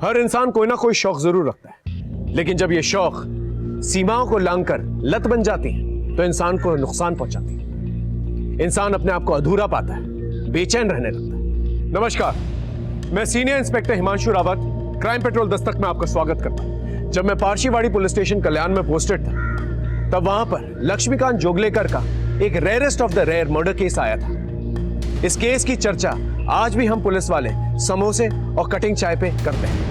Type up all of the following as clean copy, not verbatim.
हर इंसान कोई ना कोई शौक जरूर रखता है, लेकिन जब ये शौक सीमाओं को लांघकर लत बन जाती है तो इंसान को नुकसान पहुंचाती है। इंसान अपने आप को अधूरा पाता है, बेचैन रहने लगता है। नमस्कार, मैं senior inspector Himanshu Rawat, crime petrol Dastak में आपका स्वागत करता हूं। जब मैं पारशीवाड़ी पुलिस स्टेशन कल्याण में पोस्टेड था, तब वहां पर लक्ष्मीकांत जोगलेकर का एक rarest of the rare murder case आया था। इस केस की चर्चा आज भी हम पुलिस वाले समोसे और कटिंग चाय पे करते हैं।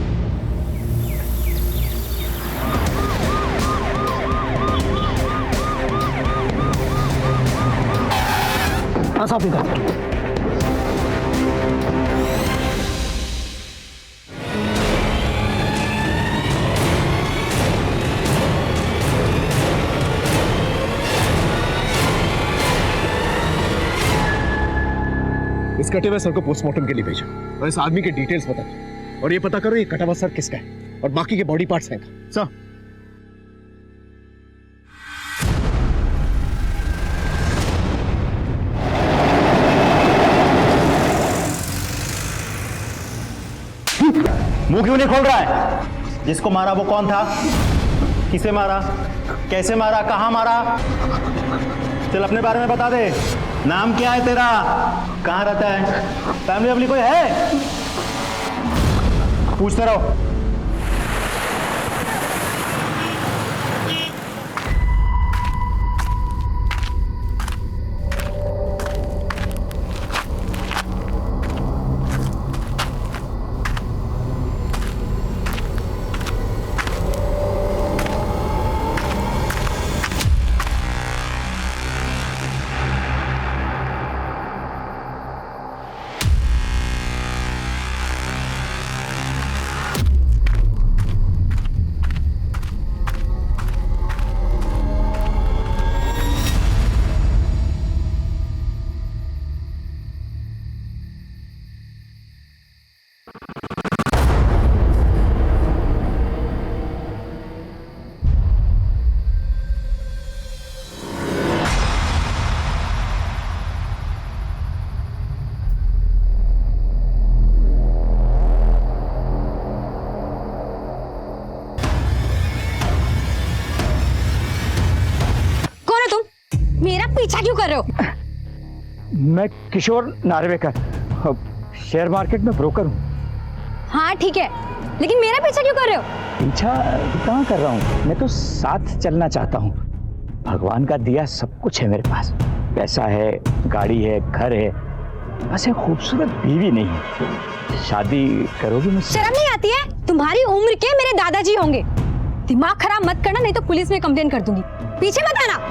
इस कटे हुए सर को पोस्टमार्टम के लिए भेजो और इस आदमी के डिटेल्स बता दो और ये पता करो ये कटा हुआ सर किसका है और बाकी के बॉडी पार्ट्स हैं का। सर, मुंह क्यों नहीं खोल रहा है? जिसको मारा वो कौन था? किसे मारा? कैसे मारा? कहां मारा? चल अपने बारे में बता दे। नाम क्या है तेरा? कहां रहता है? फैमिली वैमिली कोई है? पूछते रहो। मेरा पीछा क्यों कर रहे हो? मैं किशोर नार्वेकर, शेयर मार्केट में ब्रोकर हूँ। हाँ ठीक है, लेकिन मेरा पीछा क्यों कर रहे हो? पीछा कहाँ कर रहा हूँ, मैं तो साथ चलना चाहता हूँ। भगवान का दिया सब कुछ है मेरे पास, पैसा है, गाड़ी है, घर है, बस एक खूबसूरत बीवी नहीं है। शादी करोगी मुझसे? शर्म नहीं आती है? तुम्हारी उम्र के मेरे दादाजी होंगे। दिमाग खराब मत करना, नहीं तो पुलिस में कंप्लेन कर दूंगी। पीछे मत आना।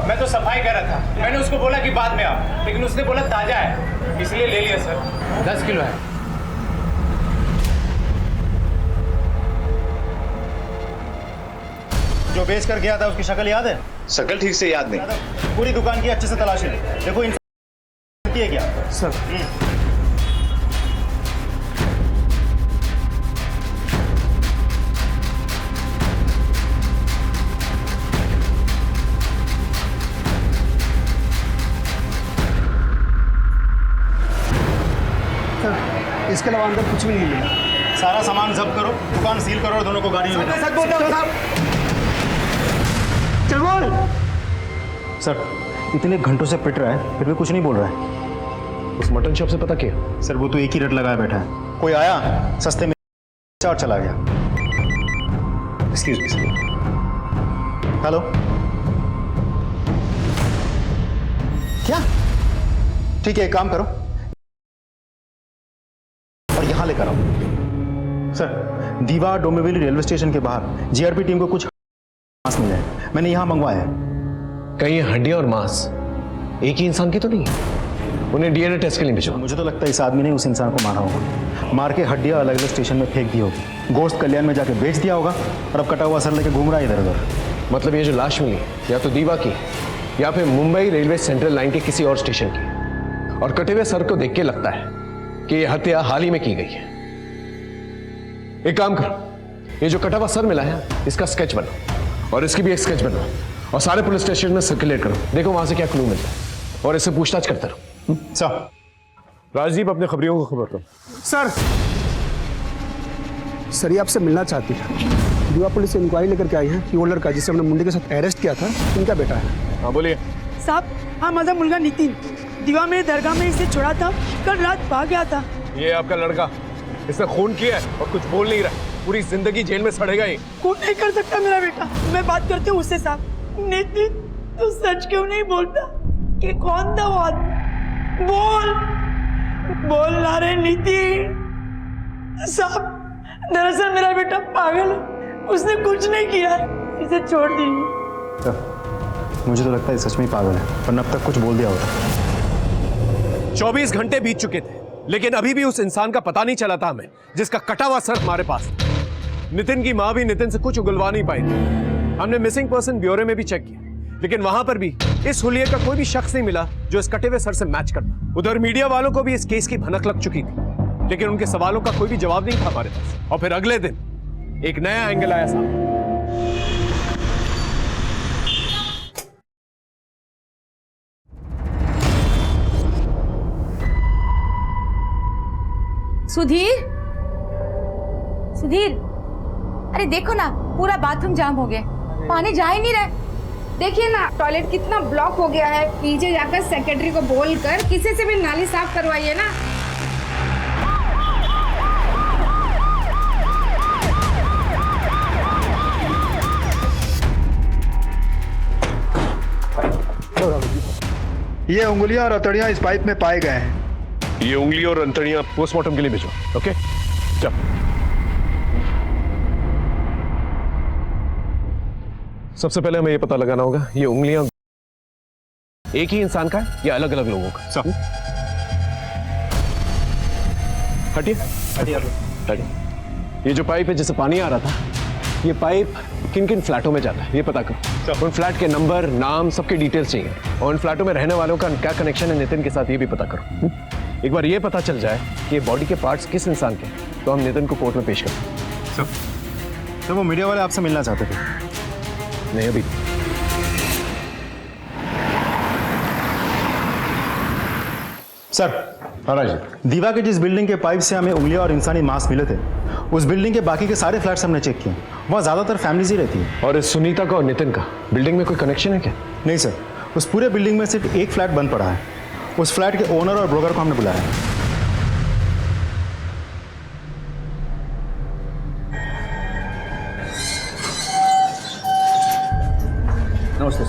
मैं तो सफाई कर रहा था, मैंने उसको बोला कि बाद में आओ, लेकिन उसने बोला ताजा है, इसलिए ले लिया सर। 10 किलो है। जो बेच कर गया था उसकी शक्ल याद है? शक्ल ठीक से याद नहीं। पूरी दुकान की अच्छे से तलाशी लो। देखो इन है क्या? सर, इसके अलावा अंदर कुछ भी नहीं मिला। सारा सामान जब्त करो, दुकान सील करो और दोनों को गाड़ी में सच बोलते हो साहब? चल बोल। सर, इतने घंटों से पिट रहा है फिर भी कुछ नहीं बोल रहा है। उस मटन शॉप से पता किया? सर वो तो एक ही रेट लगाया बैठा है। कोई आया सस्ते में और चला गया। Excuse me sir. हेलो, क्या? ठीक है, एक काम करो और यहां लेकर आओ। सर, दीवा डोंबिवली रेलवे स्टेशन के बाहर जीआरपी टीम को कुछ मांस मिला है, मैंने यहां मंगवाया है। कहीं हड्डियां और मांस एक ही इंसान की तो नहीं है? उन्हें डीएनए टेस्ट के लिए भेजो। मुझे तो लगता है इस आदमी ने उस इंसान को मारा होगा, मार के हड्डियां अलग अलग स्टेशन में फेंक दी होगी, गोश्त कल्याण में जाके बेच दिया होगा और अब कटा हुआ सर लेके घूम रहा है इधर उधर। मतलब ये जो लाश मिली या तो दीवा की या फिर मुंबई रेलवे सेंट्रल लाइन के किसी और स्टेशन की, और कटे हुए सर को देख के लगता है कि यह हत्या हाल ही में की गई है। एक काम करो, ये जो कटा हुआ सर मिला है इसका स्केच बनाओ और इसकी भी एक स्केच बनाओ और सारे पुलिस स्टेशन में सर्कुलेट करो, देखो वहां से क्या क्लू मिलता है और इससे पूछताछ करते रहो। सर राजदीप अपने खबरियों को खबर करो। सर सर ये आपसे मिलना चाहती है। दीवा पुलिस से इंक्वायरी लेकर के आई है कि वो लड़का जिसे हमने मुंडे के साथ अरेस्ट किया था इनका बेटा है। हाँ बोलिए। साहब हाँ माझा मुलगा नितिन दिवा में दरगाह में इसे छोड़ा था, कल रात भाग गया था। ये आपका लड़का, इसने खून किया है और कुछ बोल नहीं रहा, पूरी जिंदगी जेल में सड़ेगा ही। कौन नहीं कर सकता मेरा बेटा, मैं बात करती हूँ उससे। साहब नितिन तू सच क्यों नहीं बोलता कि कौन था वो आदमी? बोल ना रे नितिन। साहब दरअसल मेरा बेटा पागल है, उसने कुछ नहीं किया है, इसे छोड़ दीजिए। मुझे तो लगता है सच में ही पागल है, वरना अब तक कुछ बोल दिया होता। 24 घंटे बीत चुके थे लेकिन अभी भी उस इंसान का पता नहीं चला था हमें, जिसका कटा हुआ सर हमारे पास। नितिन की मां भी नितिन से कुछ उगलवा नहीं पाई थी। हमने मिसिंग पर्सन ब्यूरो में भी चेक किया लेकिन वहां पर भी इस हुलिये का कोई भी शख्स नहीं मिला जो इस कटे हुए सर से मैच करता। उधर मीडिया वालों को भी इस केस की भनक लग चुकी थी लेकिन उनके सवालों का कोई भी जवाब नहीं था हमारे पास। और फिर अगले दिन एक नया एंगल आया सामने। सुधीर, सुधीर, अरे देखो ना पूरा बाथरूम जाम हो गया, पानी जा ही नहीं रहा। देखिए ना टॉयलेट कितना ब्लॉक हो गया है, पीछे जाकर सेक्रेटरी को बोलकर किसी से भी नाली साफ करवाइए ना। ये उंगलियां और हथौड़ियां इस पाइप में पाए गए हैं। ये उंगली और अंतड़ियां पोस्टमार्टम के लिए भेजो। ओके चल। सबसे पहले हमें ये पता लगाना होगा ये उंगलियां एक ही इंसान का है या अलग अलग लोगों का। सब हटिए हटिए हटिए। ये जो पाइप है जिससे पानी आ रहा था, ये पाइप किन किन फ्लैटों में जाता है ये पता करो। उन फ्लैट के नंबर, नाम, सबकी डिटेल्स चाहिए और उन फ्लैटों में रहने वालों का क्या कनेक्शन है नितिन के साथ ये भी पता करो। एक बार ये पता चल जाए कि बॉडी के पार्ट्स किस इंसान के, तो हम नितिन को कोर्ट में पेश करें। सर वो मीडिया वाले आपसे मिलना चाहते थे। नहीं अभी। सर दीवा के जिस बिल्डिंग के पाइप से हमें उंगलियां और इंसानी मांस मिले थे, उस बिल्डिंग के बाकी के सारे फ्लैट्स हमने चेक किए, वहाँ ज्यादातर फैमिलीज ही रहती है। और इस सुनीता का और नितिन का बिल्डिंग में कोई कनेक्शन है क्या? नहीं सर, उस पूरे बिल्डिंग में सिर्फ एक फ्लैट बंद पड़ा है। उस फ्लैट के ओनर और ब्रोकर को हमने बुलाया है। नमस्ते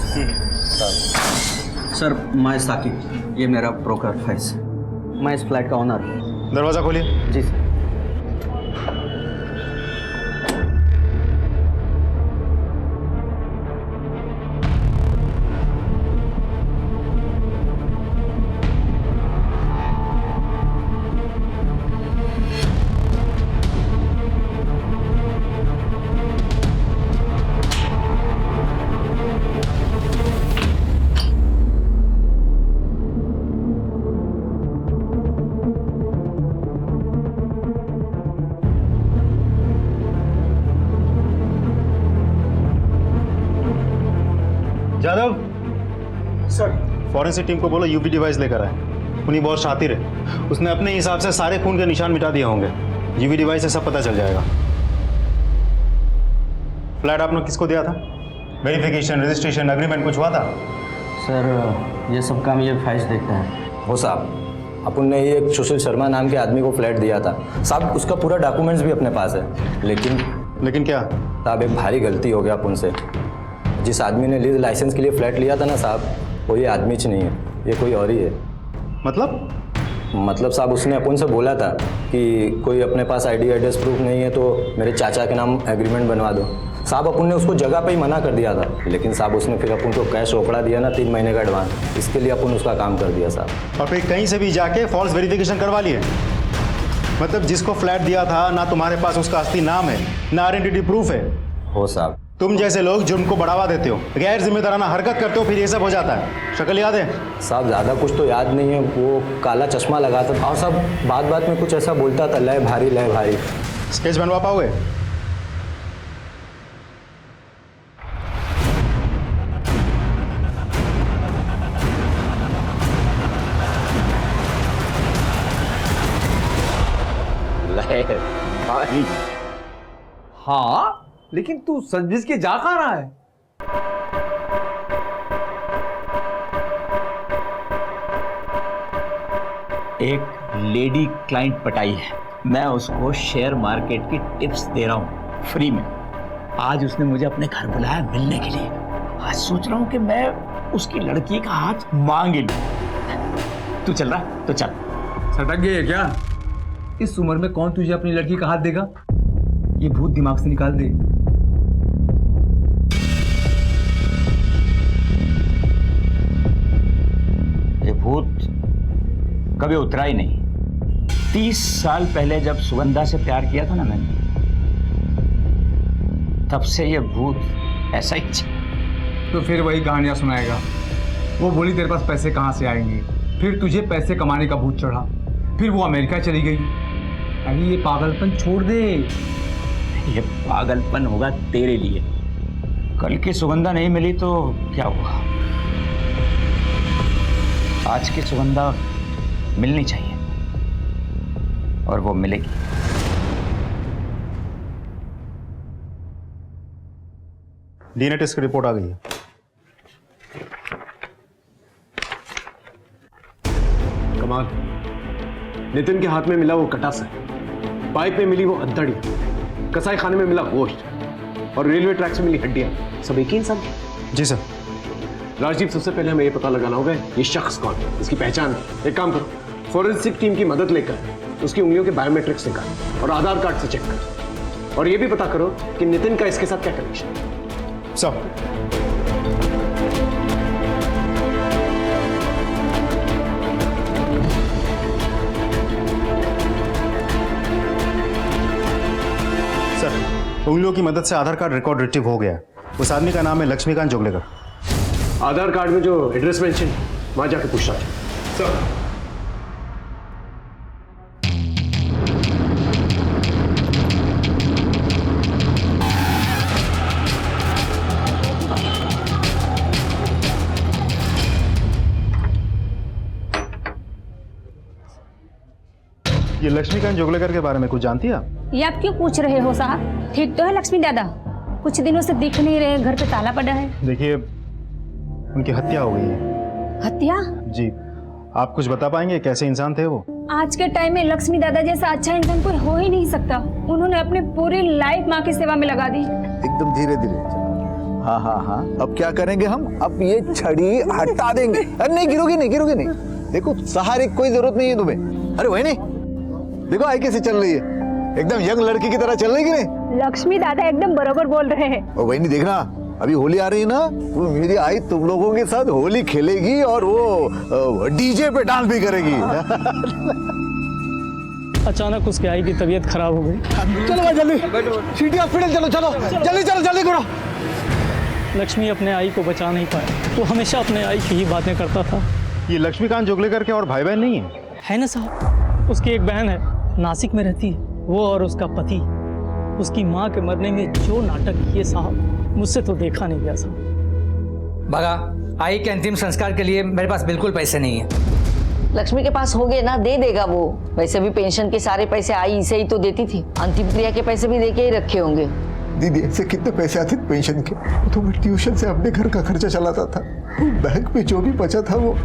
सर, मैं साकिब, ये मेरा ब्रोकर फैज, मैं इस फ्लैट का ओनर हूँ। दरवाजा खोलिए। जी sir. Yadav sir, forensic team को बोलो यूवी डिवाइस लेकर आए। उन्हीं बहुत शातिर है, उसने अपने हिसाब से सारे खून के निशान मिटा दिए होंगे। यूवी डिवाइस से सब पता चल जाएगा। फ्लैट आपने किसको दिया था? वेरिफिकेशन, रजिस्ट्रेशन, एग्रीमेंट कुछ हुआ था? सर ये सब काम ये फैज देखता है। हो साहब, अपन ने ये एक सुशील शर्मा नाम के आदमी को फ्लैट दिया था साहब, उसका पूरा डॉक्यूमेंट्स भी अपने पास है। लेकिन क्या साहब, एक भारी गलती हो गया अपन से। जिस आदमी ने लीज लाइसेंस के लिए फ्लैट लिया था ना साहब, वो ये आदमी च नहीं है, ये कोई और ही है। मतलब साहब, उसने अपन से बोला था कि कोई अपने पास आईडी एड्रेस प्रूफ नहीं है तो मेरे चाचा के नाम एग्रीमेंट बनवा दो। साहब अपन ने उसको जगह पे ही मना कर दिया था, लेकिन साहब उसने फिर अपन को कैश रोकड़ा दिया ना 3 महीने का एडवांस, इसके लिए अपन उसका काम कर दिया साहब। और फिर कहीं से भी जाके फॉल्स वेरिफिकेशन करवा लिए? मतलब जिसको फ्लैट दिया था ना तुम्हारे पास उसका असली नाम है ना आइडेंटिटी प्रूफ है? हो साहब, तुम जैसे लोग जुर्म को बढ़ावा देते हो, गैर जिम्मेदाराना हरकत करते हो, फिर ये सब हो जाता है। शक्ल याद है? साहब ज़्यादा कुछ तो याद नहीं है, वो काला चश्मा लगाता था और सब बात बात में कुछ ऐसा बोलता था, लय भारी लय भारी। स्केच बनवा पाओगे? लय भारी। हाँ, लेकिन तू सजबिज के जा कहाँ रहा है? एक लेडी क्लाइंट पटाई है, मैं उसको शेयर मार्केट की टिप्स दे रहा हूँ फ्री में। आज उसने मुझे अपने घर बुलाया मिलने के लिए। आज सोच रहा हूँ कि मैं उसकी लड़की का हाथ मांग लूं। तू चल रहा तो चल। सटक गई है क्या? इस उम्र में कौन तुझे अपनी लड़की का हाथ देगा? ये भूत दिमाग से निकाल दे। ये भूत कभी उतरा ही नहीं। 30 साल पहले जब सुगंधा से प्यार किया था ना मैंने, तब से ये भूत ऐसा ही तो फिर वही कहानियां सुनाएगा। वो बोली तेरे पास पैसे कहाँ से आएंगे, फिर तुझे पैसे कमाने का भूत चढ़ा, फिर वो अमेरिका चली गई। अरे ये पागलपन छोड़ दे। ये पागलपन होगा तेरे लिए। कल की सुगंधा नहीं मिली तो क्या हुआ? आज की सुगंधा मिलनी चाहिए और वो मिलेगी। डीएनए टेस्ट की रिपोर्ट आ गई है। कमाल, नितिन के हाथ में मिला वो कटासा, पाइप में मिली वो अद्दड़ी, कसाई खाने में मिला गोश्त और रेलवे ट्रैक से मिली हड्डियां, सब एक ही इंसान की। जी सर। राजदीप, सबसे पहले हमें ये पता लगाना होगा ये शख्स कौन है, इसकी पहचान है। एक काम करो, फोरेंसिक टीम की मदद लेकर उसकी उंगलियों के बायोमेट्रिक्स निकाल और आधार कार्ड से चेक कर, और ये भी पता करो कि नितिन का इसके साथ क्या कनेक्शन है। सब सर, उंगलियों की मदद से आधार कार्ड रिकॉर्ड रिट्रीव हो गया। उस आदमी का नाम है लक्ष्मीकांत जोगलेकर। आधार कार्ड में जो एड्रेस मेंशन वहां जाके पूछना चाहिए। सर, ये लक्ष्मीकांत जोगलेकर के बारे में कुछ जानती है आप? ये आप क्यों पूछ रहे हो साहब? ठीक तो है लक्ष्मी दादा? कुछ दिनों से दिख नहीं रहे, घर पे ताला पड़ा है। देखिए, उनकी हत्या हो गई है। हत्या? जी। आप कुछ बता पाएंगे कैसे इंसान थे वो? आज के टाइम में लक्ष्मी दादा जैसा अच्छा इंसान कोई हो ही नहीं सकता। उन्होंने अपनी पूरी लाइफ माँ की सेवा में लगा दी। एकदम धीरे धीरे। हाँ हाँ हाँ, अब क्या करेंगे हम? अब ये छड़ी हटा देंगे। अरे नहीं गिरोगी, नहीं गिरोगी नहीं। देखो सहारे की कोई जरूरत नहीं है तुम्हें। अरे वही नहीं, देखो आई कैसे चल रही है, एकदम यंग लड़की की तरह चल रही कि नहीं? लक्ष्मी दादा एकदम बराबर बोल रहे हैं। और वही नहीं, देखना अभी होली आ रही है ना, तो मेरी आई तुम लोगों के साथ होली खेलेगी और वो डीजे पे डांस भी करेगी। अचानक उसके आई की तबीयत खराब हो गई। चलो भाई जल्दी, सिटी हॉस्पिटल चलो, चलो जल्दी चलो, जल्दी करो। लक्ष्मी अपने आई को बचा नहीं पाया। वो हमेशा अपने आई की ही बातें करता था। ये लक्ष्मीकांत जोगलेकर के और भाई बहन नहीं है ना साहब? उसकी एक बहन है, नासिक में रहती है। वो और उसका पति उसकी माँ के मरने में जो नाटक किए साहब, मुझसे तो देखा नहीं गया साहब। भगा, आई के अंतिम संस्कार के लिए मेरे पास बिल्कुल पैसे नहीं है। लक्ष्मी के पास हो गए ना, दे देगा वो। वैसे भी पेंशन के सारे पैसे आई इसे ही तो देती थी, अंतिम क्रिया के पैसे भी देके ही रखे होंगे। दीदी ऐसे कितने पैसे आते थे पेंशन के? तो मैं ट्यूशन से अपने घर का खर्चा चलाता था। बैंक में जो भी बचा था वो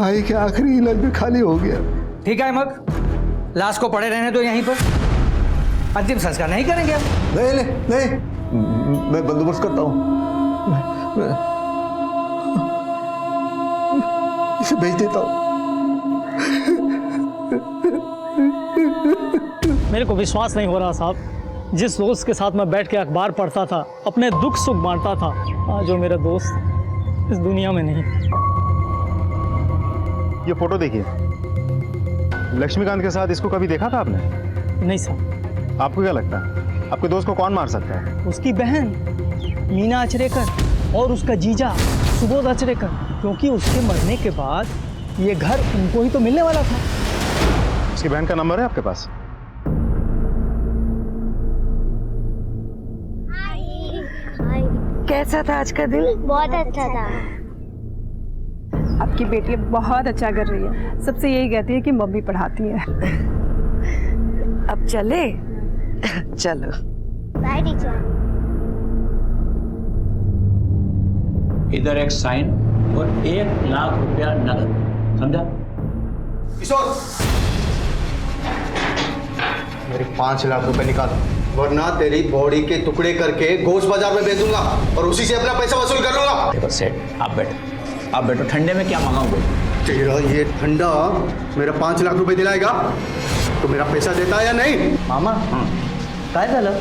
आई के आखिरी इलाज में खाली हो गया। ठीक है मग, लाश को पड़े रहने दो यहीं पर, अंतिम संस्कार नहीं करेंगे हम। नहीं नहीं नहीं, मैं बंदोबस्त करता हूँ, इसे भेज देता हूँ। मेरे को विश्वास नहीं हो रहा साहब, जिस दोस्त के साथ मैं बैठ के अखबार पढ़ता था, अपने दुख सुख बांटता था, आज वो मेरा दोस्त इस दुनिया में नहीं। ये फोटो देखिए, लक्ष्मीकांत के साथ इसको कभी देखा था आपने? नहीं साहब। आपको क्या लगता है, आपके दोस्त को कौन मार सकता है? उसकी बहन। मीना अचरेकर और उसका जीजा सुबोध अचरेकर, क्योंकि उसके मरने के बाद ये घर उनको ही तो मिलने वाला था। उसकी बहन का नंबर है आपके पास? कैसा था आज का दिन? बहुत अच्छा था। आपकी बेटी बहुत अच्छा कर रही है, सबसे यही कहती है कि मम्मी पढ़ाती है। अब चले? चलो। Bye teacher. इधर एक साइन और 1 लाख रुपया नगद, समझा? किशोर, मेरे 5 लाख रुपए निकाल, वरना तेरी बॉडी के टुकड़े करके गोश्त बाजार में बेच दूंगा और उसी से अपना पैसा वसूल कर लूंगा। देखो सेठ, आप बैठो, ठंडे में क्या मंगाओगे? तेरा ये ठंडा मेरा 5 लाख रुपए दिलाएगा तो मेरा पैसा देता है या नहीं? मामा काय झालं?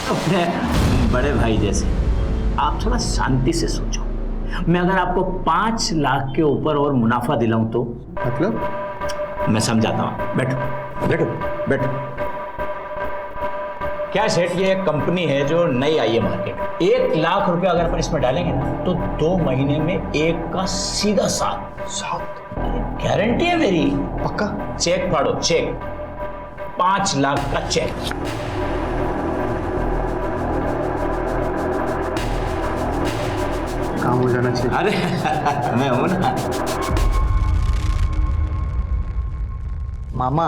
अपने बड़े भाई जैसे आप थोड़ा शांति से सोचो। मैं अगर आपको 5 लाख के ऊपर और मुनाफा दिलाऊं तो? मतलब? मैं समझाता हूं, बैठो बैठो बैठो। क्या सेठ, ये एक कंपनी है जो नई आई है मार्केट। 1 लाख रुपया अगर अपन इसमें डालेंगे ना तो 2 महीने में 1 का सीधा 7 गारंटी है मेरी। पक्का? चेक फाड़ो, चेक 5 लाख का चेक। काम हो जाना चाहिए। अरे मैं हूं ना। मामा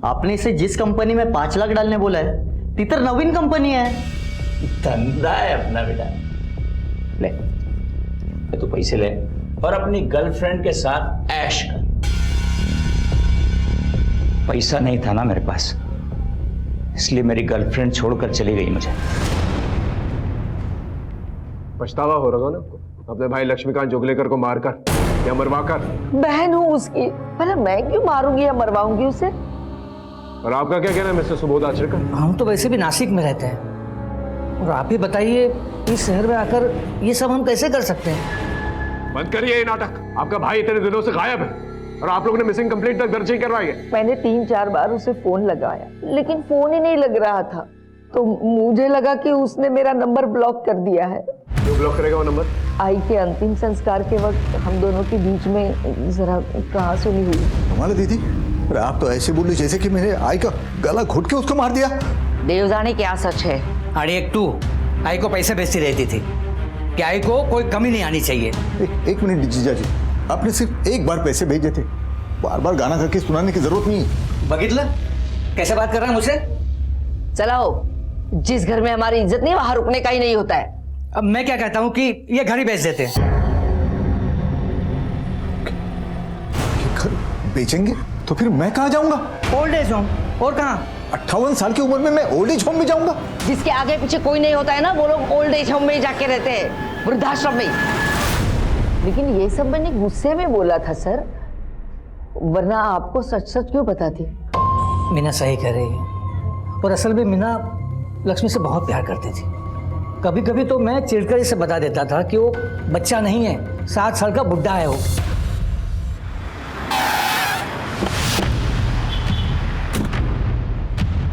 आपने इसे जिस कंपनी में 5 लाख डालने बोला है ती तर नवीन कंपनी है। धंधा है अपना बेटा। ले तू पैसे ले और अपनी गर्लफ्रेंड के साथ ऐश कर। पैसा नहीं था ना मेरे पास, इसलिए मेरी गर्लफ्रेंड छोड़कर चली गई मुझे। पछतावा हो रहा ना आपको अपने भाई लक्ष्मीकांत जोगलेकर को मारकर या मरवाकर? बहन हूँ उसकी, भला मैं क्यों मारूंगी या मरवाऊंगी उसे? और आपका क्या कहना है मिस्टर सुबोध आचरेकर? हम तो वैसे भी नासिक में रहते हैं, और आप ही बताइए इस शहर में आकर ये सब हम कैसे कर सकते हैं? बंद करिए ये नाटक। आपका भाई इतने दिनों से गायब है और आप लोगों ने मिसिंग कंप्लेंट तक दर्ज नहीं करवाई है। मैंने 3-4 बार उसे फोन लगाया लेकिन फोन ही नहीं लग रहा था, तो मुझे लगा कि उसने मेरा नंबर ब्लॉक कर दिया है। क्यों ब्लॉक करेगा वो नंबर? आई के अंतिम संस्कार के वक्त हम दोनों के बीच में जरा कहासुनी हुई। कमाल है दीदी, अरे आप तो ऐसे बोल रही जैसे कि मैंने आई का गला घुट के उसको मार दिया। देव जाने क्या सच है। अरे एक तू आई को पैसे भेजती रहती थी कि आई को कोई कमी नहीं आनी चाहिए। एक मिनट जीजा जी, आपने सिर्फ एक बार पैसे भेजे थे, बार बार गाना करके सुनाने की जरूरत नहीं है। बगितलं कैसे बात कर रहा है मुझसे? चलाओ, जिस घर में हमारी इज्जत नहीं वहां रुकने का ही नहीं होता है। अब मैं क्या कहता हूँ कि ये घर ही बेच देते हैं। घर बेचेंगे तो फिर मैं कहाँ जाऊंगा? Old age home. और कहाँ? 58 साल की उम्र में मैं ओल्ड एज होम में जाऊंगा? जिसके आगे पीछे कोई नहीं होता है ना, वो लोग ओल्ड एज होम में जाके रहते हैं, वृद्धाश्रम में। लेकिन ये सब मैंने गुस्से में बोला था सर, वरना आपको सच सच क्यों बताती? मीना सही कह रही है, और असल में मीना लक्ष्मी से बहुत प्यार करती थी। कभी कभी तो मैं चिढ़कर इसे बता देता था कि वो बच्चा नहीं है, 7 साल का बुढ़ा है वो।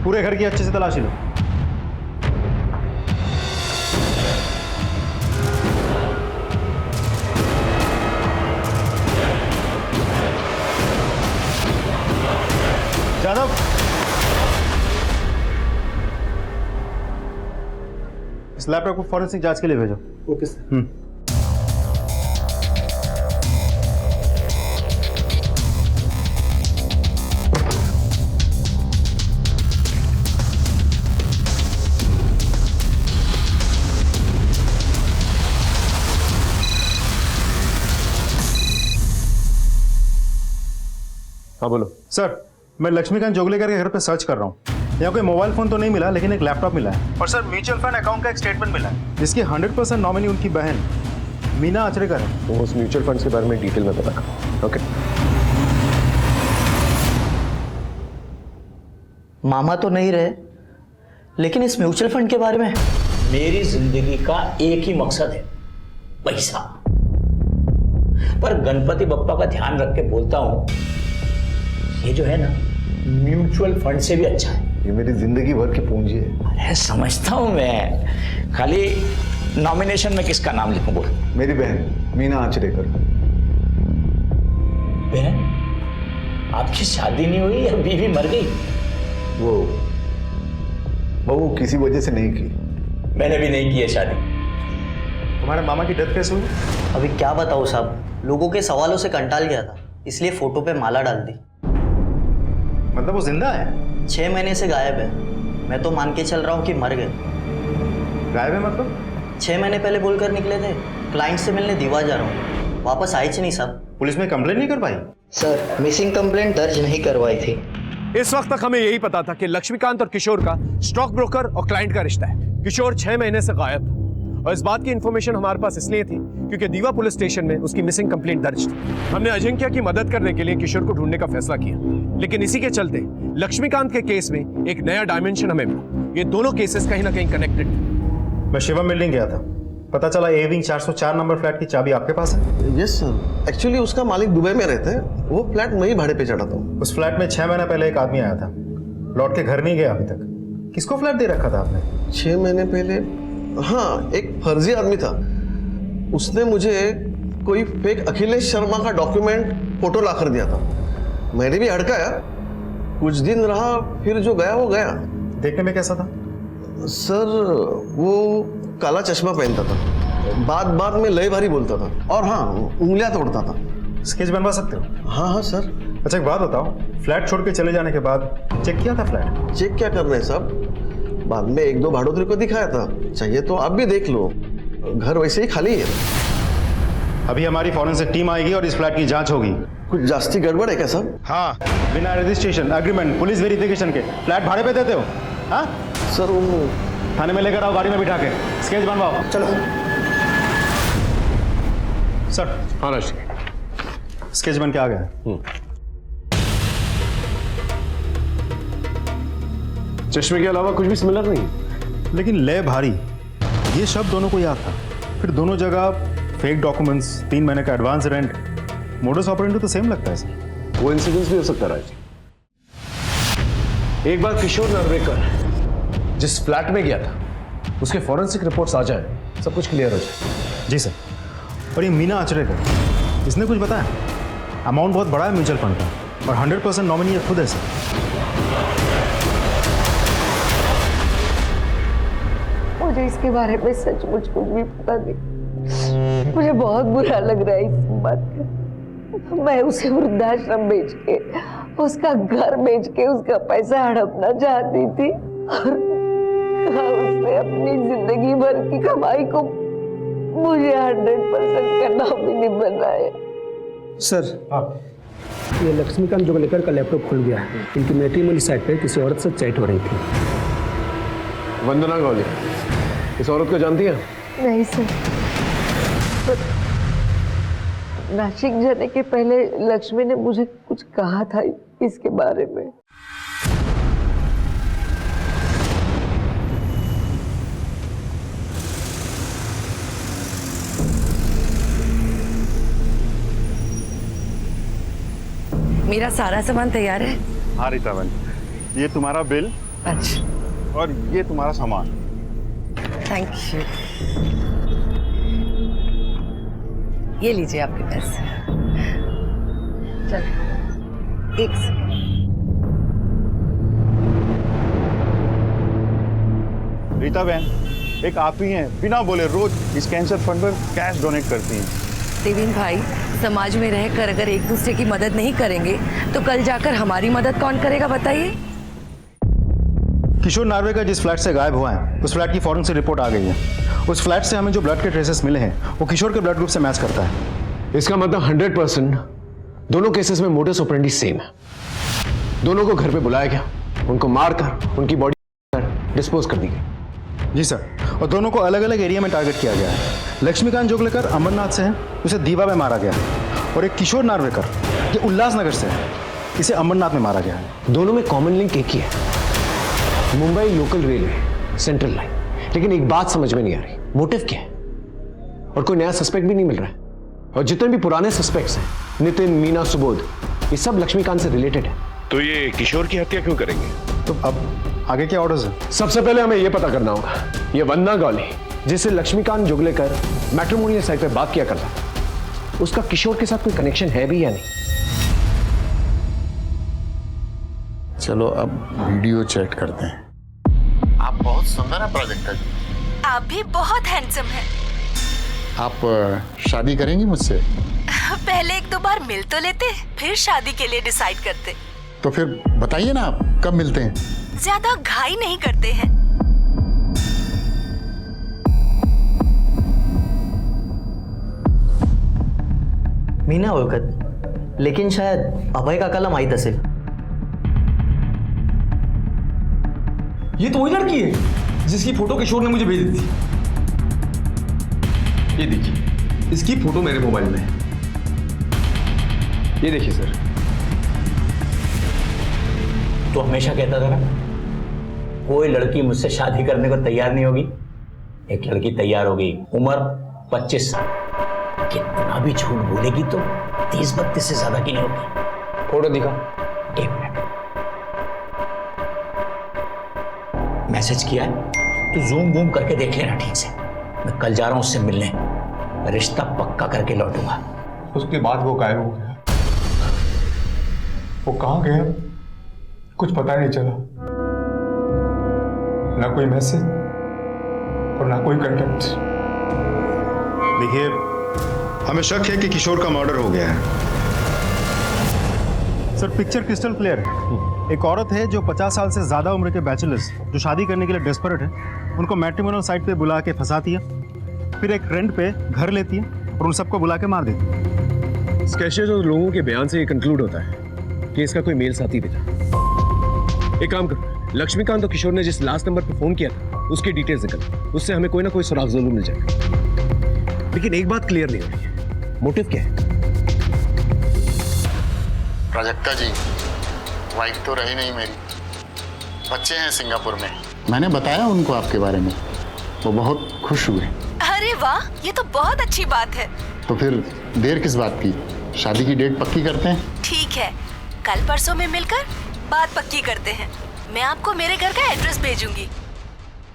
पूरे घर की अच्छे से तलाशी लो। जादव, इस लैपटॉप को फॉरेंसिक जांच के लिए भेजो। Okay sir. हाँ बोलो सर। मैं लक्ष्मीकांत जोगलेकर के घर पे सर्च कर रहा हूँ। यहाँ कोई मोबाइल फोन तो नहीं मिला, लेकिन एक लैपटॉप मिला है। और सर म्यूचुअल फंड अकाउंट का एक स्टेटमेंट मिला है जिसकी 100% नॉमिनी उनकी बहन मीना आचरेकर है। वो उस म्यूचुअल फंड के बारे में डिटेल में पता करो। ओके। मामा तो नहीं रहे, लेकिन इस म्यूचुअल फंड के बारे में मेरी जिंदगी का एक ही मकसद है, पैसा। पर गणपति बप्पा का ध्यान रख के बोलता हूं, ये जो है ना म्यूचुअल फंड से भी अच्छा है। ये मेरी जिंदगी भर की पूंजी है। अरे समझता हूँ मैं, खाली नॉमिनेशन में किसका नाम लिखूं बोल। मेरी बहन मीना आचरेकर। बहन, आपकी शादी नहीं हुई या बीवी मर गई? वो किसी वजह से नहीं की। मैंने भी नहीं की है शादी। तुम्हारे मामा की डेथ कैसे हुई? अभी क्या बताऊँ साहब, लोगों के सवालों से कंटाल गया था, इसलिए फोटो पे माला डाल दी। मतलब वो जिंदा है? 6 महीने से गायब है। मैं तो मान के चल रहा हूँ कि मर गए। गायब है मतलब? 6 महीने पहले बोलकर निकले थे क्लाइंट से मिलने दीवा जा रहा हूँ, वापस आई नहीं साहब। पुलिस में कंप्लेंट नहीं कर पाई? सर मिसिंग कंप्लेंट दर्ज नहीं करवाई थी। इस वक्त तक हमें यही पता था कि लक्ष्मीकांत और किशोर का स्टॉक ब्रोकर और क्लाइंट का रिश्ता है। किशोर 6 महीने से गायब था और इस बात की इंफॉर्मेशन हमारे पास इसलिए थी क्योंकि दीवा पुलिस स्टेशन में उसकी मिसिंग कंप्लेंट दर्ज थी। हमने अजिंक्य की मदद करने के लिए किशोर को ढूंढने का फैसला किया, लेकिन इसी के चलते लक्ष्मीकांत के केस में एक नया डायमेंशन हमें मिला। ये दोनों केसेस कहीं ना कहीं कनेक्टेड थे। मैं शिवम बिल्डिंग गया था, पता चला ए विंग 404 नंबर फ्लैट की चाबी आपके पास है? यस सर, एक्चुअली उसका मालिक दुबई में रहते हैं, वो फ्लैट मैं ही भाड़े पे चढ़ाता हूँ। उस फ्लैट में 6 महीने पहले एक आदमी आया था, लौट के घर नहीं गया अभी तक। किसको फ्लैट दे रखा था आपने? 6 महीने पहले, हाँ, एक फर्जी आदमी था। उसने मुझे कोई फेक अखिलेश शर्मा का डॉक्यूमेंट फोटो ला कर दिया था। मैंने भी हड़काया, कुछ दिन रहा, फिर जो गया वो गया। देखने में कैसा था? सर वो काला चश्मा पहनता था, बात में लय भारी बोलता था, और हाँ, उंगलियां तोड़ता था। स्केच बनवा सकते हो? हाँ हाँ सर। अच्छा एक बात बताओ, फ्लैट छोड़ के चले जाने के बाद चेक किया था फ्लैट? चेक क्या कर रहे हैं साहब, बाद में 1-2 भाड़ोत्री को दिखाया था, चाहिए तो आप भी देख लो, घर वैसे ही खाली है। अभी हमारी फॉरेंसिक टीम आएगी और इस फ्लैट की जांच होगी। कुछ जास्ती गड़बड़ है क्या साहब? हाँ, बिना रजिस्ट्रेशन, एग्रीमेंट, पुलिस वेरिफिकेशन के फ्लैट भाड़े पे देते हो? हाँ सर, वो थाने में लेकर आओ, गाड़ी में बिठा के स्केच बनवाओ। चलो सर। हाँ राज, स्केच बन के आ गया। चश्मे के अलावा कुछ भी सिमिलर नहीं, लेकिन लय भारी, ये शब्द दोनों को याद था। फिर दोनों जगह फेक डॉक्यूमेंट्स, 3 महीने का एडवांस रेंट, मोडस ऑपरेंडी तो सेम लगता है सर। वो इंसिडेंस भी हो सकता है राज। एक बार किशोर नार्वेकर जिस फ्लैट में गया था, उसके फॉरेंसिक रिपोर्ट्स आ जाए, सब कुछ क्लियर हो जाए। जी सर। और ये मीना आचरेकर, इसने कुछ बताया? अमाउंट बहुत बड़ा है म्यूचुअल फंड का, और 100% नॉमिनी ये खुद है सर। मुझे इसके बारे में सचमुच कुछ भी पता नहीं। मुझे बहुत बुरा लग रहा है इस बात का। मैं उसे वृद्धाश्रम बेच के, उसका घर बेच के उसका पैसा हड़पना चाहती थी, और उसने अपनी जिंदगी भर की कमाई को मुझे 100% का नॉमिनी बनाया। सर, ये लक्ष्मीकांत जोगलेकर का लैपटॉप खुल गया है। इनकी मैट्रिमोनी साइट पे किसी औरत से चैट हो रही थी। वंदना गौली, इस औरत को जानती हैं? नहीं सर, नासिक जाने के पहले लक्ष्मी ने मुझे कुछ कहा था इसके बारे में। मेरा सारा सामान तैयार है। हाँ रीतावन, ये तुम्हारा बिल। अच्छा। और ये तुम्हारा सामान। Thank you. ये लीजिए आपके पैसे। चलो, एक सेकंड। रीता बहन, एक आप ही हैं, बिना बोले रोज इस कैंसर फंड पर कैश डोनेट करती हैं। देवीन भाई, समाज में रहकर अगर एक दूसरे की मदद नहीं करेंगे तो कल जाकर हमारी मदद कौन करेगा बताइए? किशोर नार्वेकर जिस फ्लैट से गायब हुआ है, उस फ्लैट की फॉरेंसिक रिपोर्ट आ गई है। उस फ्लैट से हमें जो ब्लड के ट्रेसेस मिले हैं वो किशोर के ब्लड ग्रुप से मैच करता है। इसका मतलब 100% दोनों केसेस में मोडस ऑपरेंडी सेम है। दोनों को घर पे बुलाया गया, उनको मारकर उनकी बॉडी डिस्पोज कर दी गई। जी सर, और दोनों को अलग अलग एरिया में टारगेट किया गया है। लक्ष्मीकांत जोगलेकर अमरनाथ से है, उसे दीवा में मारा गया, और एक किशोर नार्वेकर ये उल्लासनगर से है, इसे अमरनाथ में मारा गया है। दोनों में कॉमन लिंक एक ही है, Mumbai local railway central line. लेकिन एक बात समझ में नहीं आ रही, मोटिव क्या है? और कोई नया सस्पेक्ट भी नहीं मिल रहा है। और जितने भी पुराने सस्पेक्ट्स हैं, नितिन, मीना, सुबोध, ये सब लक्ष्मीकांत से रिलेटेड है। तो ये किशोर की हत्या क्यों करेंगे? तो अब आगे क्या ऑर्डर्स है? सबसे पहले हमें यह पता करना होगा ये वंदना गौली जिससे लक्ष्मीकांत जुगलेकर मैट्रिमोनियल साइट पे बात किया करता था, उसका किशोर के साथ कोई कनेक्शन है भी या नहीं? चलो अब वीडियो चैट करते हैं। आप बहुत सुंदर है प्राजक्ता जी। आप भी बहुत हैंडसम हैं। आप शादी करेंगी मुझसे? पहले 1-2 बार मिल तो लेते, फिर शादी के लिए डिसाइड करते। तो फिर बताइए ना आप कब मिलते हैं? ज्यादा घाई नहीं करते हैं। मीना ओळखत, लेकिन शायद अभय काकाला माहित असेल। ये तो वही लड़की है जिसकी फोटो किशोर ने मुझे भेजी थी। ये देखिए, इसकी फोटो मेरे मोबाइल में है। ये देखिए सर। तो हमेशा कहता था ना, कोई लड़की मुझसे शादी करने को तैयार नहीं होगी। एक लड़की तैयार होगी, उम्र 25 साल। कितना भी झूठ बोलेगी तो 30-32 से ज्यादा की नहीं होगी। फोटो दिखा। 1 मिनट। मैसेज किया है तो जूम वूम करके देख लेना ठीक से। मैं कल जा रहा हूं उससे मिलने, रिश्ता पक्का करके लौटूंगा। उसके बाद वो गायब हो गया। वो कहाँ गया कुछ पता नहीं चला, ना कोई मैसेज और ना कोई कांटेक्ट। देखिए, हमें शक है कि किशोर का मर्डर हो गया है। सर, पिक्चर क्रिस्टल क्लियर है। एक औरत है जो 50 साल से ज्यादा उम्र के बैचलर्स जो शादी करने के लिए डेस्परेट है, उनको मैट्रिमोनियल साइट पे बुला के फंसाती है, फिर एक रेंट पे घर लेती है और उन सबको बुला के मार देती है। स्केचेस और लोगों के बयान से ये कंक्लूड होता है कि इसका कोई मेल साथी भी था। एक काम करो, लक्ष्मीकांत और किशोर ने जिस लास्ट नंबर पर फोन किया था उसकी डिटेल्स निकल, उससे हमें कोई ना कोई सुराग जरूर मिल जाएगा। लेकिन एक बात क्लियर नहीं हो रही है, मोटिव क्या है? प्राजक्ता जी, वाइफ तो रही नहीं मेरी, बच्चे हैं सिंगापुर में। मैंने बताया उनको आपके बारे में, वो बहुत खुश हुए। अरे वाह, ये तो बहुत अच्छी बात है। तो फिर देर किस बात की, शादी की डेट पक्की करते हैं। ठीक है, कल परसों में मिलकर बात पक्की करते हैं। मैं आपको मेरे घर का एड्रेस भेजूंगी।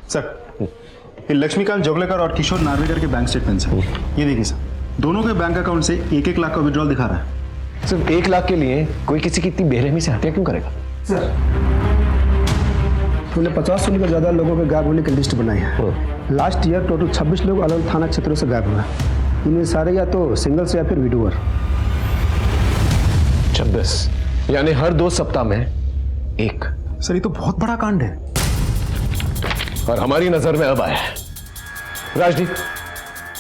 सर, ये लक्ष्मीकांत जोगलेकर और किशोर नार्वेकर के बैंक स्टेटमेंट्स हैं। ये देखिए सर, दोनों के बैंक अकाउंट से 1-1 लाख का विड्रॉल दिखा रहा है। सिर्फ 1 लाख के लिए कोई किसी की इतनी बेरहमी से हत्या क्यों करेगा? सर, तूने 50 से ज्यादा लोगों के गायब होने की लिस्ट बनाई है। लास्ट ईयर टोटल 26 लोग अलग थाना क्षेत्रों से गायब हुए। इनमें सारे या तो सिंगल्स या फिर विडोअर। 26 यानी हर 2 सप्ताह में 1। सर, ये तो बहुत बड़ा कांड है और हमारी नजर में अब आया है। राजदीप,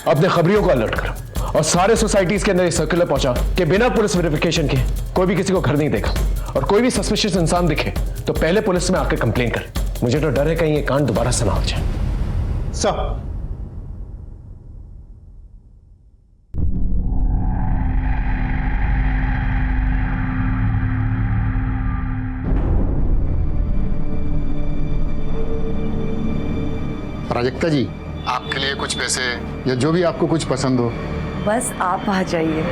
अपने खबरियों को अलर्ट करो और सारे सोसाइटीज के अंदर ये सर्कुलर पहुंचा कि बिना पुलिस वेरिफिकेशन के कोई भी किसी को घर नहीं देखा, और कोई भी सस्पिशियस इंसान दिखे तो पहले पुलिस में आकर कंप्लेन कर। मुझे तो डर है कहीं ये कांड दोबारा से ना हो जाए। सर, प्राजक्ता जी, आपके लिए कुछ पैसे या जो भी आपको कुछ पसंद हो। बस आप आ जाइए।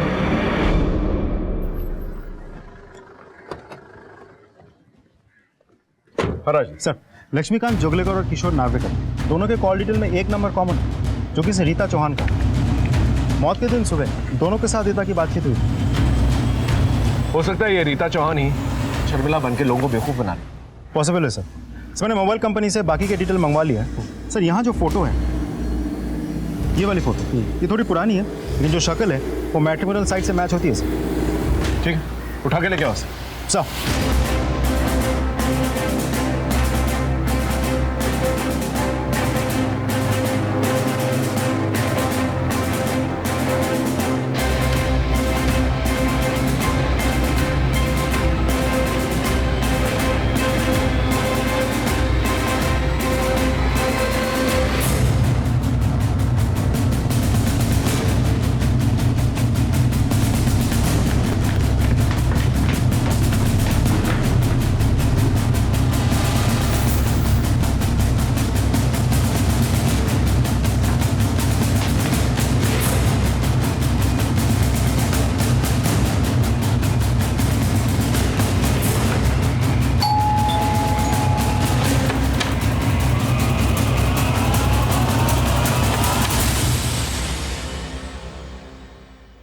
सर, लक्ष्मीकांत जोगलेकर और किशोर नार्वेकर दोनों के कॉल डिटेल में एक नंबर कॉमन है, जो कि रीता चौहान का। मौत के दिन सुबह दोनों के साथ रीता की बातचीत हुई। हो सकता है ये रीता चौहान ही शर्मिला बन के लोगों को बेवकूफ बना ली। पॉसिबल है सर। मैंने मोबाइल कंपनी से बाकी के डिटेल मंगवा लिया है। सर, यहाँ जो फोटो है, ये वाली फोटो, ये थोड़ी पुरानी है, लेकिन जो शक्ल है वो मैट्रिमोनियल साइट से मैच होती है सर। ठीक है, उठा के लेके आओ सर।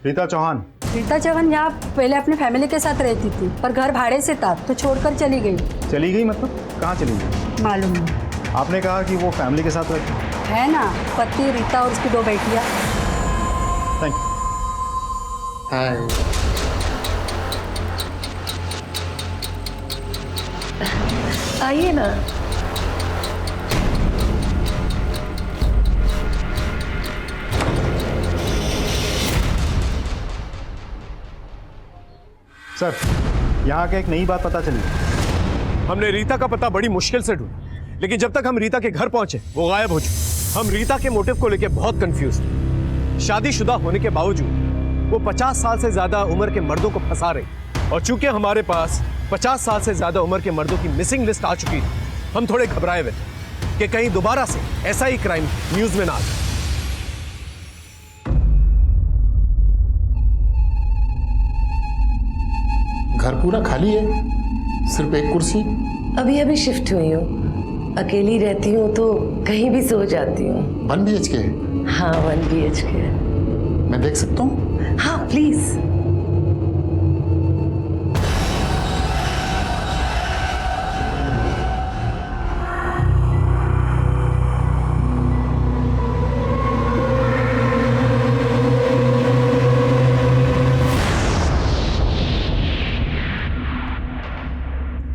रीता चौहान। रीता चौहान यहाँ पहले अपनी फैमिली के साथ रहती थी, पर घर भाड़े से था तो छोड़कर चली गई। चली गई मतलब कहाँ चली गई? मालूम नहीं। आपने कहा कि वो फैमिली के साथ रहती है ना, पति, रीता और उसकी 2 बेटियाँ। Thank you. हाय। आइए ना। सर, यहाँ के एक नई बात पता चली। हमने रीता का पता बड़ी मुश्किल से ढूंढा, लेकिन जब तक हम रीता के घर पहुंचे वो गायब हो चुकी। हम रीता के मोटिव को लेकर बहुत कंफ्यूज थे। शादीशुदा होने के बावजूद वो 50 साल से ज्यादा उम्र के मर्दों को फंसा रही, और चूंकि हमारे पास 50 साल से ज्यादा उम्र के मर्दों की मिसिंग लिस्ट आ चुकी है, हम थोड़े घबराए हुए थे कि कहीं दोबारा से ऐसा ही क्राइम न्यूज में ना आ जाए। घर पूरा खाली है, सिर्फ एक कुर्सी। अभी अभी शिफ्ट हुई हूँ, अकेली रहती हूँ तो कहीं भी सो जाती हूँ। 1 BHK? हाँ 1 BHK। मैं देख सकता हूँ? हाँ प्लीज।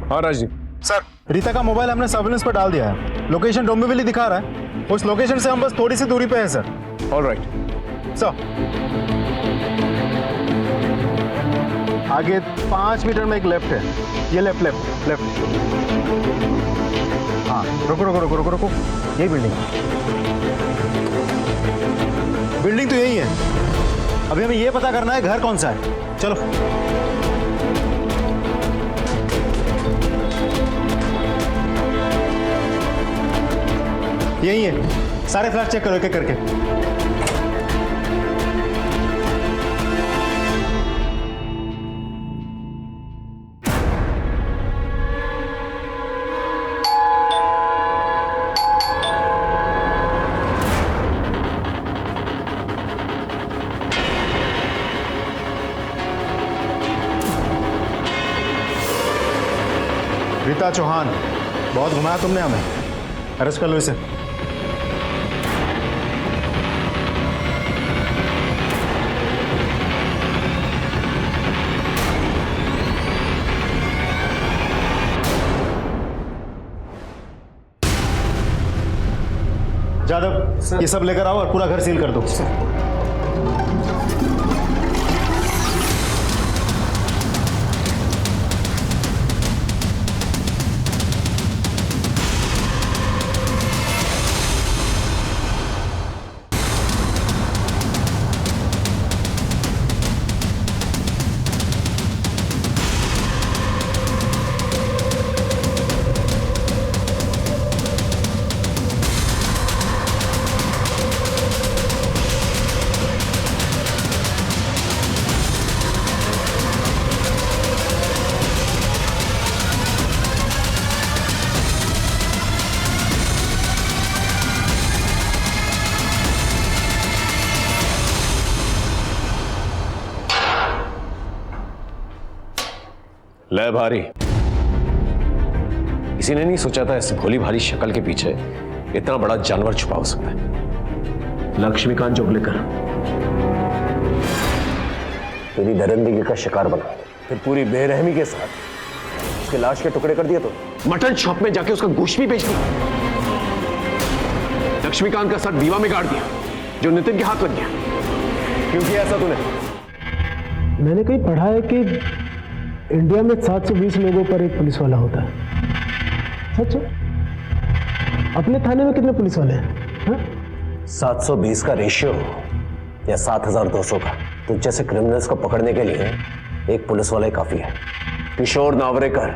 हाँ राजीव। सर, रीता का मोबाइल हमने सर्विलेंस पर डाल दिया है। लोकेशन डोंबिवली दिखा रहा है। उस लोकेशन से हम बस थोड़ी सी दूरी पे है सर। ऑलराइट सर, आगे 5 मीटर में एक लेफ्ट है। ये लेफ्ट लेफ्ट लेफ्ट। हाँ, रुको रुको रुको रुको रुको, यही बिल्डिंग। बिल्डिंग तो यही है। अभी हमें ये पता करना है घर कौन सा है। चलो। यही है, सारे फ्लैट चेक करो एक एक करके। रीता चौहान, बहुत घुमाया तुमने हमें। अरेस्ट कर लो इसे। जादव, ये सब लेकर आओ और पूरा घर सील कर दो। ले भारी, किसी ने नहीं सोचा था इस भोली भारी शक्ल के पीछे इतना बड़ा जानवर छुपा हो सकता है। लक्ष्मीकांत जोगलेकर तेरी दरिंदगी का शिकार बना, फिर पूरी बेरहमी के साथ उसके लाश के टुकड़े कर दिए। तो मटन शॉप में जाके उसका गोश्त भी बेच दिया। लक्ष्मीकांत का सर दीवा में गाड़ दिया, जो नितिन के हाथ लग गया। क्यों किया ऐसा तूने? मैंने कहीं पढ़ा है कि इंडिया में 720 लोगों पर एक पुलिस वाला होता है। सच है? अपने थाने में कितने पुलिस वाले हैं? 720 का रेशियो या 7200 का? तो जैसे क्रिमिनल्स को पकड़ने के लिए एक पुलिस वाला ही काफी है। किशोर नावरेकर,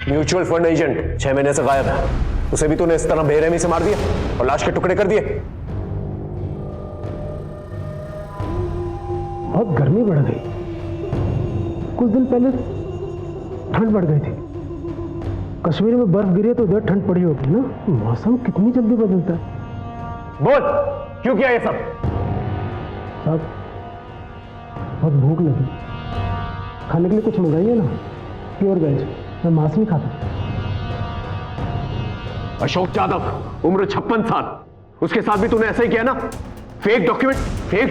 म्यूचुअल फंड एजेंट, 6 महीने से गायब है। उसे भी तूने इस तरह बेरहमी से मार दिया और लाश के टुकड़े कर दिए। बहुत गर्मी बढ़ गई। कुछ दिन पहले ठंड बढ़ गई थी। कश्मीर में बर्फ गिरी तो उधर ठंड पड़ी होगी ना। मौसम कितनी जल्दी बदलता है। बोल, क्यों किया ये सब? साहब, बहुत भूख लगी, खाने के लिए कुछ मंगाइए ना, प्योर वेज, मैं मांस नहीं खाता। अशोक यादव, उम्र 56 साल, उसके साथ भी तूने ऐसा ही किया ना? फेक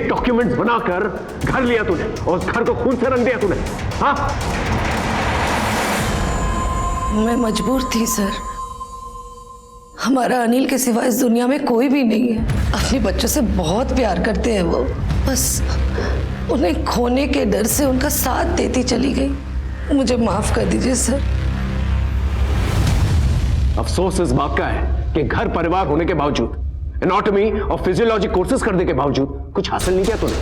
डॉक्यूमेंट्स बनाकर घर लिया तूने और उस घर को खून से रंग दिया तूने, हाँ? मैं मजबूर थी सर। हमारा अनिल के सिवा इस दुनिया में कोई भी नहीं है। अपने बच्चों से बहुत प्यार करते हैं वो, बस उन्हें खोने के डर से उनका साथ देती चली गई। मुझे माफ कर दीजिए सर। अफसोस इस बात का है कि घर परिवार होने के बावजूद, एनाटॉमी और फिजियोलॉजी कोर्सेज करने के बावजूद कुछ हासिल नहीं किया तूने।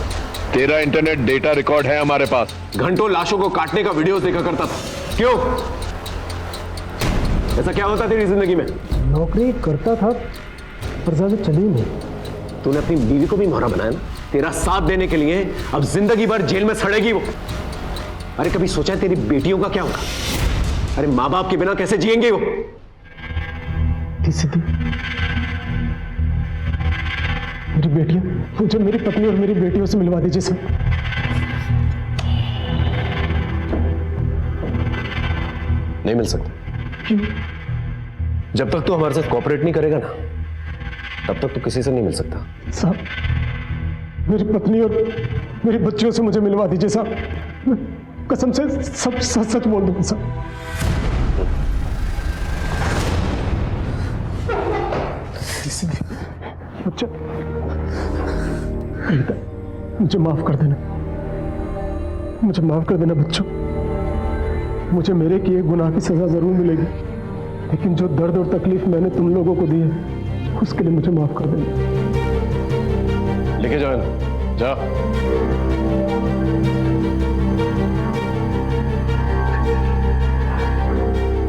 तेरा इंटरनेट डेटा रिकॉर्ड है हमारे पास। घंटों लाशों को काटने का वीडियोस देखा करता था, क्यों? ऐसा क्या होता तेरी जिंदगी में? नौकरी करता था पर ज्यादा चली नहीं। तूने अपनी बीवी को भी मोहरा बनाया ना, तेरा साथ देने के लिए। अब जिंदगी भर जेल में सड़ेगी वो। अरे कभी सोचा है तेरी बेटियों का क्या होगा? अरे माँ बाप के बिना कैसे जिएंगे वो? सीधी मेरी बेटियां, मुझे मेरी पत्नी और मेरी बेटियों से मिलवा दीजिए सर। नहीं मिल सकता। क्यों? जब तक तू हमारे साथ कोऑपरेट नहीं करेगा ना, तब तक तू किसी से नहीं मिल सकता। साहब, मेरी पत्नी और मेरे बच्चियों से मुझे मिलवा दीजिए साहब। कसम से सब सच सच बोल दूंगा साहब। अच्छा रीता, मुझे माफ कर देना, मुझे माफ कर देना बच्चों। मुझे मेरे किए गुनाह की सजा जरूर मिलेगी, लेकिन जो दर्द और तकलीफ मैंने तुम लोगों को दी है उसके लिए मुझे माफ कर देना। लेके जाओ ना, जा।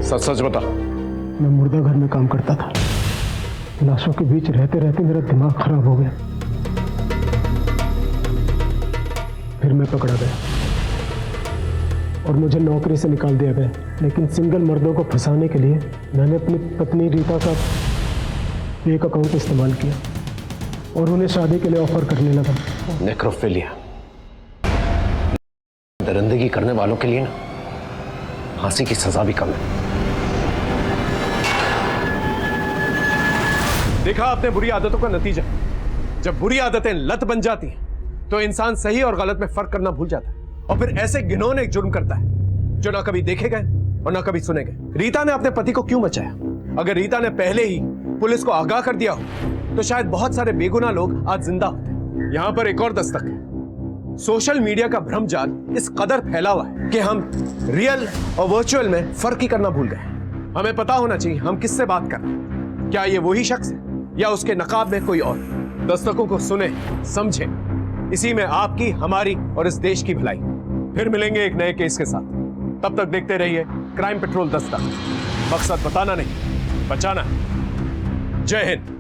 सच सच बता। मैं मुर्दा घर में काम करता था। लाशों के बीच रहते रहते मेरा दिमाग खराब हो गया। फिर मैं पकड़ा गया और मुझे नौकरी से निकाल दिया गया। लेकिन सिंगल मर्दों को फंसाने के लिए मैंने अपनी पत्नी रीता का एक अकाउंट इस्तेमाल किया और उन्हें शादी के लिए ऑफर करने लगा। नेक्रोफिलिया, दरिंदगी करने वालों के लिए ना फांसी की सजा भी कम है। देखा आपने बुरी आदतों का नतीजा। जब बुरी आदतें लत बन जाती हैं तो इंसान सही और गलत में फर्क करना भूल जाता है और फिर ऐसे घिनौने जुर्म करता है जो ना कभी देखे गए और ना कभी सुने गए। रीता ने अपने पति को क्यों बचाया? अगर रीता ने पहले ही पुलिस को आगाह कर दिया हो तो शायद बहुत सारे बेगुनाह लोग आज जिंदा होते। यहां पर एक और दस्तक है। सोशल मीडिया का भ्रमजाल इस कदर फैला हुआ है कि हम रियल और वर्चुअल में फर्क ही करना भूल गए। हमें पता होना चाहिए हम किससे बात कर रहे हैं। क्या ये वही शख्स है या उसके नकाब में कोई और? दस्तकों को सुने, समझे, इसी में आपकी, हमारी और इस देश की भलाई। फिर मिलेंगे एक नए केस के साथ। तब तक देखते रहिए क्राइम पेट्रोल दस्तक। मकसद बताना नहीं, बचाना है। जय हिंद।